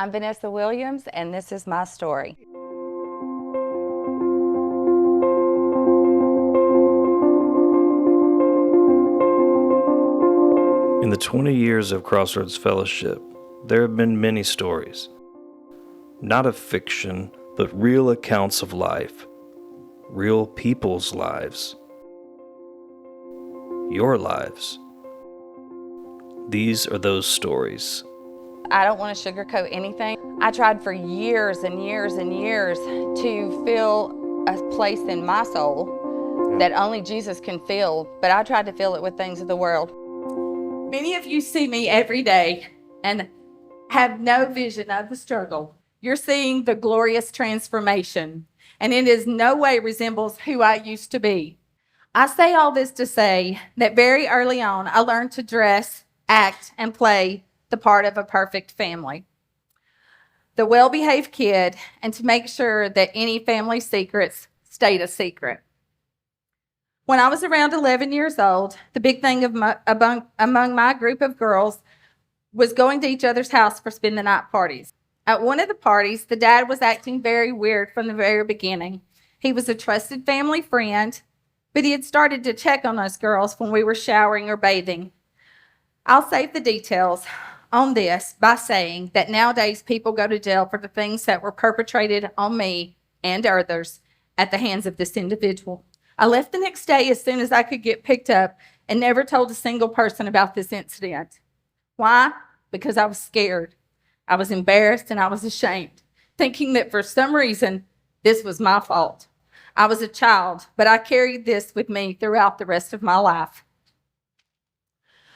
I'm Vanessa Williams, and this is my story. In the 20 years of Crossroads Fellowship, there have been many stories. Not of fiction, but real accounts of life. Real people's lives. Your lives. These are those stories. I don't want to sugarcoat anything. I tried for years and years and years to fill a place in my soul that only Jesus can fill, but I tried to fill it with things of the world. Many of you see me every day and have no vision of the struggle. You're seeing the glorious transformation, and it is no way resembles who I used to be. I say all this to say that very early on, I learned to dress, act, and play the part of a perfect family. The well-behaved kid, and to make sure that any family secrets stayed a secret. When I was around 11 years old, the big thing among my group of girls was going to each other's house for spend the night parties. At one of the parties, the dad was acting very weird from the very beginning. He was a trusted family friend, but he had started to check on us girls when we were showering or bathing. I'll save the details on this by saying that nowadays people go to jail for the things that were perpetrated on me and others at the hands of this individual. I left the next day as soon as I could get picked up and never told a single person about this incident. Why? Because I was scared. I was embarrassed and I was ashamed, thinking that for some reason this was my fault. I was a child, but I carried this with me throughout the rest of my life.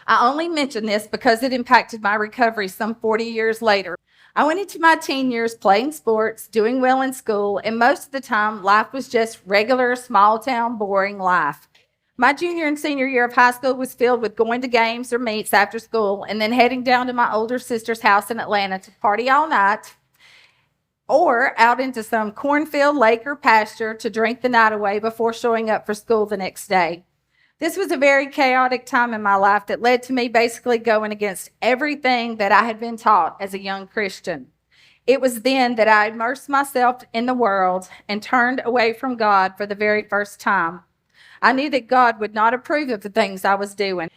I only mention this because it impacted my recovery some 40 years later. I went into my teen years playing sports, doing well in school, and most of the time, life was just regular, small-town, boring life. My junior and senior year of high school was filled with going to games or meets after school and then heading down to my older sister's house in Atlanta to party all night, or out into some cornfield, lake, or pasture to drink the night away before showing up for school the next day. This was a very chaotic time in my life that led to me basically going against everything that I had been taught as a young Christian. It was then that I immersed myself in the world and turned away from God for the very first time. I knew that God would not approve of the things I was doing.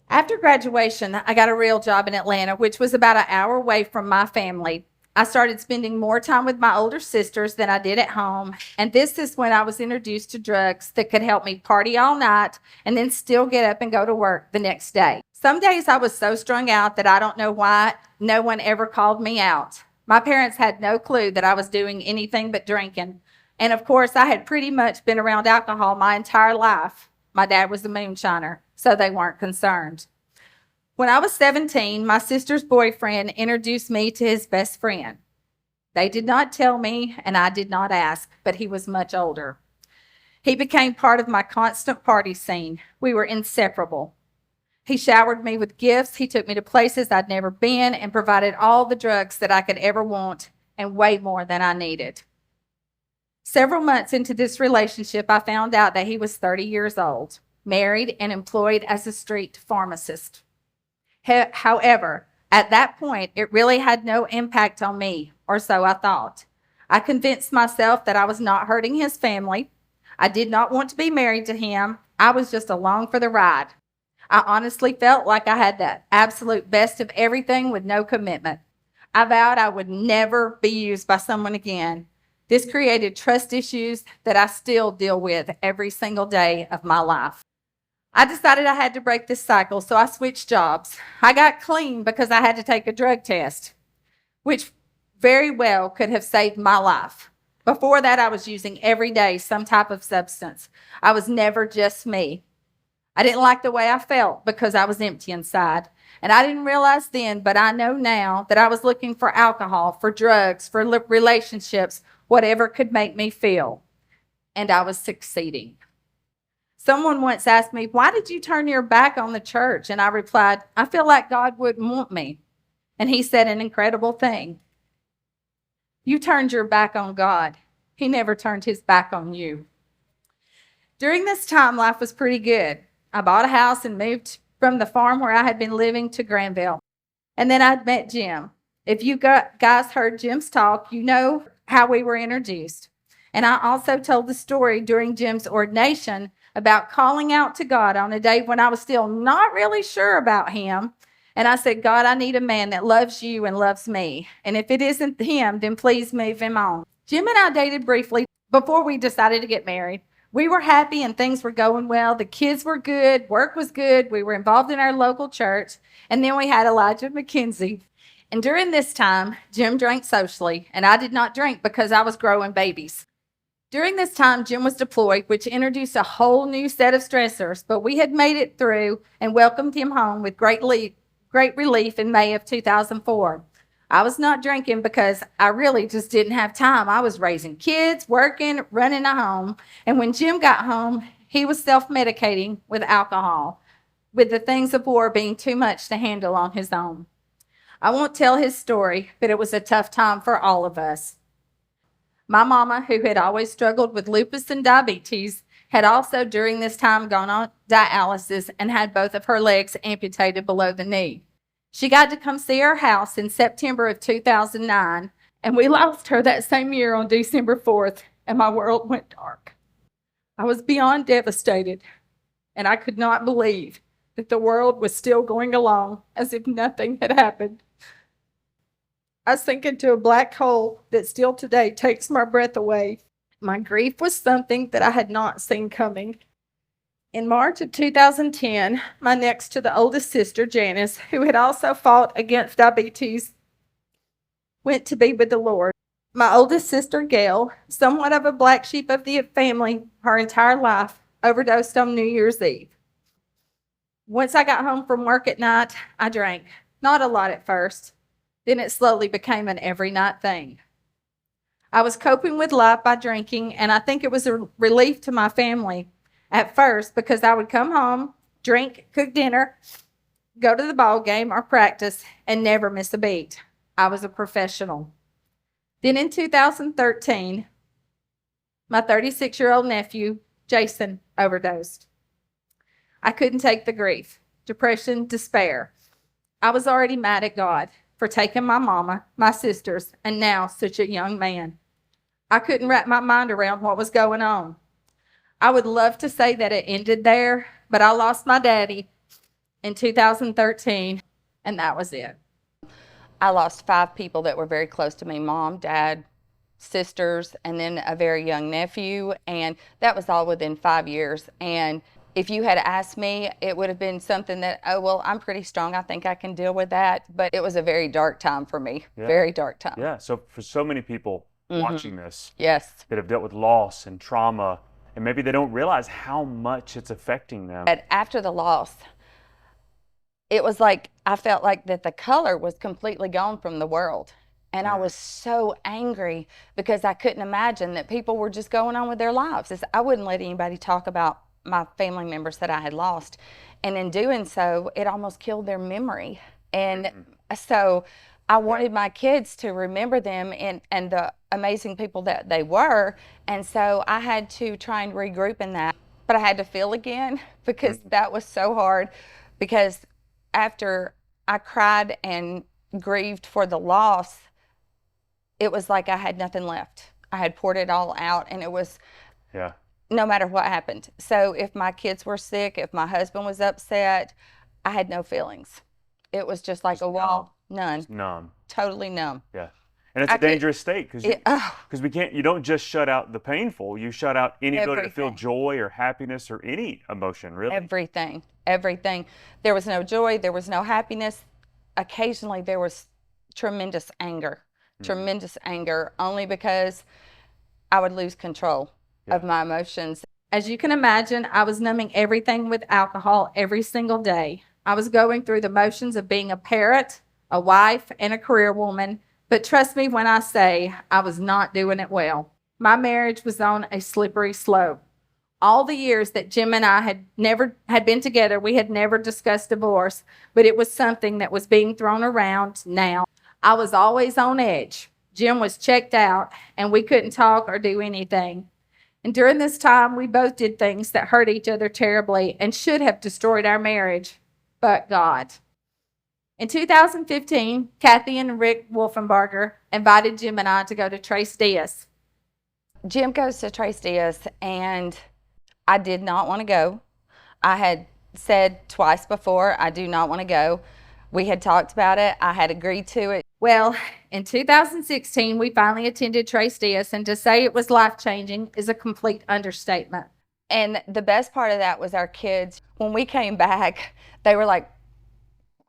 After graduation, I got a real job in Atlanta, which was about an hour away from my family. I started spending more time with my older sisters than I did at home, and this is when I was introduced to drugs that could help me party all night and then still get up and go to work the next day. Some days I was so strung out that I don't know why no one ever called me out. My parents had no clue that I was doing anything but drinking, and of course I had pretty much been around alcohol my entire life. My dad was a moonshiner, so they weren't concerned. When I was 17, my sister's boyfriend introduced me to his best friend. They did not tell me, and I did not ask, but he was much older. He became part of my constant party scene. We were inseparable. He showered me with gifts. He took me to places I'd never been and provided all the drugs that I could ever want and way more than I needed. Several months into this relationship, I found out that he was 30 years old, married, and employed as a street pharmacist. However, at that point, it really had no impact on me, or so I thought. I convinced myself that I was not hurting his family. I did not want to be married to him. I was just along for the ride. I honestly felt like I had the absolute best of everything with no commitment. I vowed I would never be used by someone again. This created trust issues that I still deal with every single day of my life. I decided I had to break this cycle, so I switched jobs. I got clean because I had to take a drug test, which very well could have saved my life. Before that, I was using every day some type of substance. I was never just me. I didn't like the way I felt because I was empty inside. And I didn't realize then, but I know now that I was looking for alcohol, for drugs, for relationships, whatever could make me feel. And I was succeeding. Someone once asked me, "Why did you turn your back on the church?" And I replied, "I feel like God wouldn't want me." And he said an incredible thing. You turned your back on God. He never turned his back on you. During this time, life was pretty good. I bought a house and moved from the farm where I had been living to Granville. And then I'd met Jim. If you guys heard Jim's talk, you know how we were introduced. And I also told the story during Jim's ordination about calling out to God on a day when I was still not really sure about him. And I said, God, I need a man that loves you and loves me. And if it isn't him, then please move him on. Jim and I dated briefly before we decided to get married. We were happy and things were going well. The kids were good. Work was good. We were involved in our local church. And then we had Elijah McKenzie. And during this time, Jim drank socially, and I did not drink because I was growing babies. During this time, Jim was deployed, which introduced a whole new set of stressors, but we had made it through and welcomed him home with great relief in May of 2004. I was not drinking because I really just didn't have time. I was raising kids, working, running a home. And when Jim got home, he was self-medicating with alcohol, with the things of war being too much to handle on his own. I won't tell his story, but it was a tough time for all of us. My mama, who had always struggled with lupus and diabetes, had also during this time gone on dialysis and had both of her legs amputated below the knee. She got to come see our house in September of 2009, and we lost her that same year on December 4th, and my world went dark. I was beyond devastated, and I could not believe that the world was still going along as if nothing had happened. I sink into a black hole that still today takes my breath away. My grief was something that I had not seen coming. In March of 2010, my next to the oldest sister, Janice, who had also fought against diabetes, went to be with the Lord. My oldest sister, Gail, somewhat of a black sheep of the family her entire life, overdosed on New Year's Eve. Once I got home from work at night, I drank. Not a lot at first. Then it slowly became an every night thing. I was coping with life by drinking, and I think it was a relief to my family at first because I would come home, drink, cook dinner, go to the ball game or practice, and never miss a beat. I was a professional. Then in 2013, my 36-year-old nephew, Jason, overdosed. I couldn't take the grief, depression, despair. I was already mad at God for taking my mama, my sisters, and now such a young man. I couldn't wrap my mind around what was going on. I would love to say that it ended there, but I lost my daddy in 2013, and that was it. I lost 5 people that were very close to me: mom, dad, sisters, and then a very young nephew, and that was all within 5 years. And if you had asked me, it would have been something that, oh, well, I'm pretty strong. I think I can deal with that. But it was a very dark time for me. Yeah. Very dark time. Yeah. So for so many people watching this, yes, that have dealt with loss and trauma, and maybe they don't realize how much it's affecting them. But after the loss, it was like I felt like that the color was completely gone from the world. And I was so angry because I couldn't imagine that people were just going on with their lives. I wouldn't let anybody talk about my family members that I had lost. And in doing so, it almost killed their memory. And so I wanted my kids to remember them and the amazing people that they were. And so I had to try and regroup in that. But I had to feel again because that was so hard. Because after I cried and grieved for the loss, it was like I had nothing left. I had poured it all out, and it was no matter what happened. So if my kids were sick, if my husband was upset, I had no feelings. It was just like a wall. None. Just numb. Totally numb. Yeah. And it's a dangerous state because we can't, you don't just shut out the painful, you shut out any ability to feel joy or happiness or any emotion, really. Everything. There was no joy, there was no happiness. Occasionally there was tremendous anger, only because I would lose control of my emotions. As you can imagine, I was numbing everything with alcohol every single day. I was going through the motions of being a parent, a wife, and a career woman. But trust me when I say I was not doing it well. My marriage was on a slippery slope. All the years that Jim and I had been together, we had never discussed divorce, but it was something that was being thrown around now. I was always on edge. Jim was checked out, and we couldn't talk or do anything. And during this time, we both did things that hurt each other terribly and should have destroyed our marriage, but God. In 2015, Kathy and Rick Wolfenbarger invited Jim and I to go to Trace Diaz. Jim goes to Trace Diaz, and I did not want to go. I had said twice before, I do not want to go. We had talked about it. I had agreed to it. Well, in 2016, we finally attended Trace Diaz, and to say it was life-changing is a complete understatement. And the best part of that was our kids. When we came back, they were like,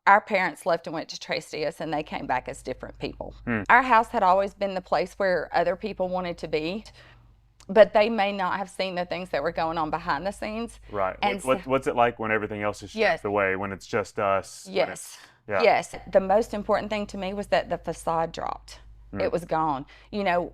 our parents left and went to Trace Diaz, and they came back as different people. Our house had always been the place where other people wanted to be, but they may not have seen the things that were going on behind the scenes. Right. And what's it like when everything else is stripped away, when it's just us? Yes. Yes. The most important thing to me was that the facade dropped. It was gone. You know,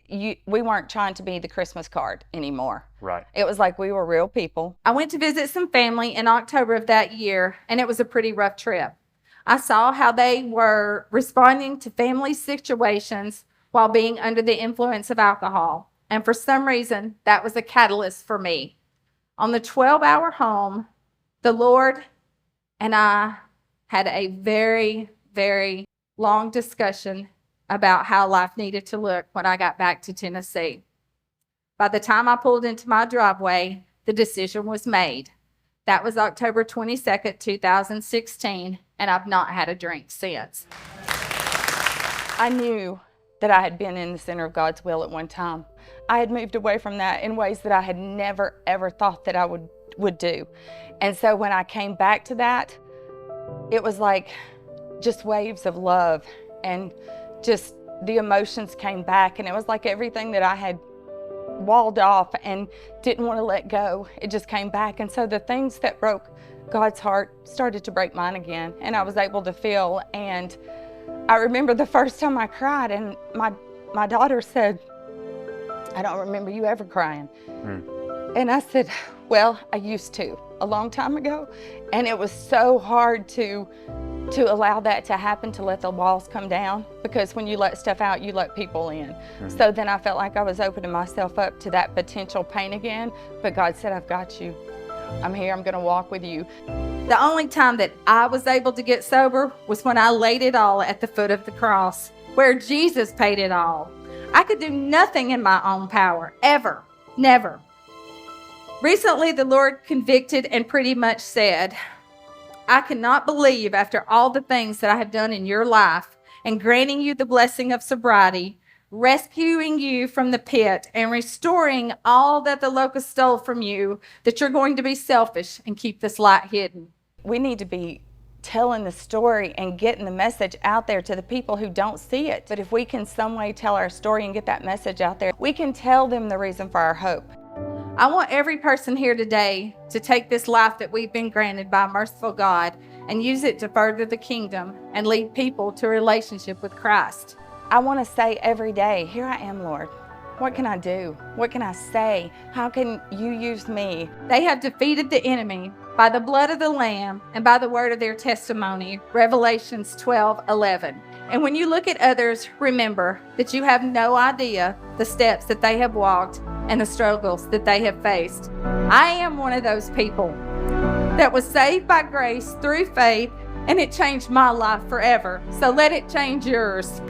we weren't trying to be the Christmas card anymore. Right. It was like we were real people. I went to visit some family in October of that year, and it was a pretty rough trip. I saw how they were responding to family situations while being under the influence of alcohol. And for some reason, that was a catalyst for me. On the 12-hour home, the Lord and I had a very, very long discussion about how life needed to look when I got back to Tennessee. By the time I pulled into my driveway, the decision was made. That was October 22nd, 2016, and I've not had a drink since. I knew that I had been in the center of God's will at one time. I had moved away from that in ways that I had never, ever thought that I would do. And so when I came back to that, it was like just waves of love, and just the emotions came back, and it was like everything that I had walled off and didn't want to let go, it just came back. And so the things that broke God's heart started to break mine again, and I was able to feel. And I remember the first time I cried, and my daughter said, "I don't remember you ever crying." And I said, "Well, I used to a long time ago." And it was so hard to allow that to happen, to let the walls come down, because when you let stuff out, you let people in. So then I felt like I was opening myself up to that potential pain again. But God said, "I've got you. I'm here. I'm going to walk with you." The only time that I was able to get sober was when I laid it all at the foot of the cross, where Jesus paid it all. I could do nothing in my own power, ever, never. Recently, the Lord convicted and pretty much said, "I cannot believe after all the things that I have done in your life and granting you the blessing of sobriety, rescuing you from the pit and restoring all that the locust stole from you, that you're going to be selfish and keep this light hidden." We need to be telling the story and getting the message out there to the people who don't see it. But if we can some way tell our story and get that message out there, we can tell them the reason for our hope. I want every person here today to take this life that we've been granted by a merciful God and use it to further the kingdom and lead people to a relationship with Christ. I want to say every day, "Here I am, Lord. What can I do? What can I say? How can you use me?" They have defeated the enemy by the blood of the Lamb and by the word of their testimony, Revelations 12:11. And when you look at others, remember that you have no idea the steps that they have walked and the struggles that they have faced. I am one of those people that was saved by grace through faith, and it changed my life forever. So let it change yours.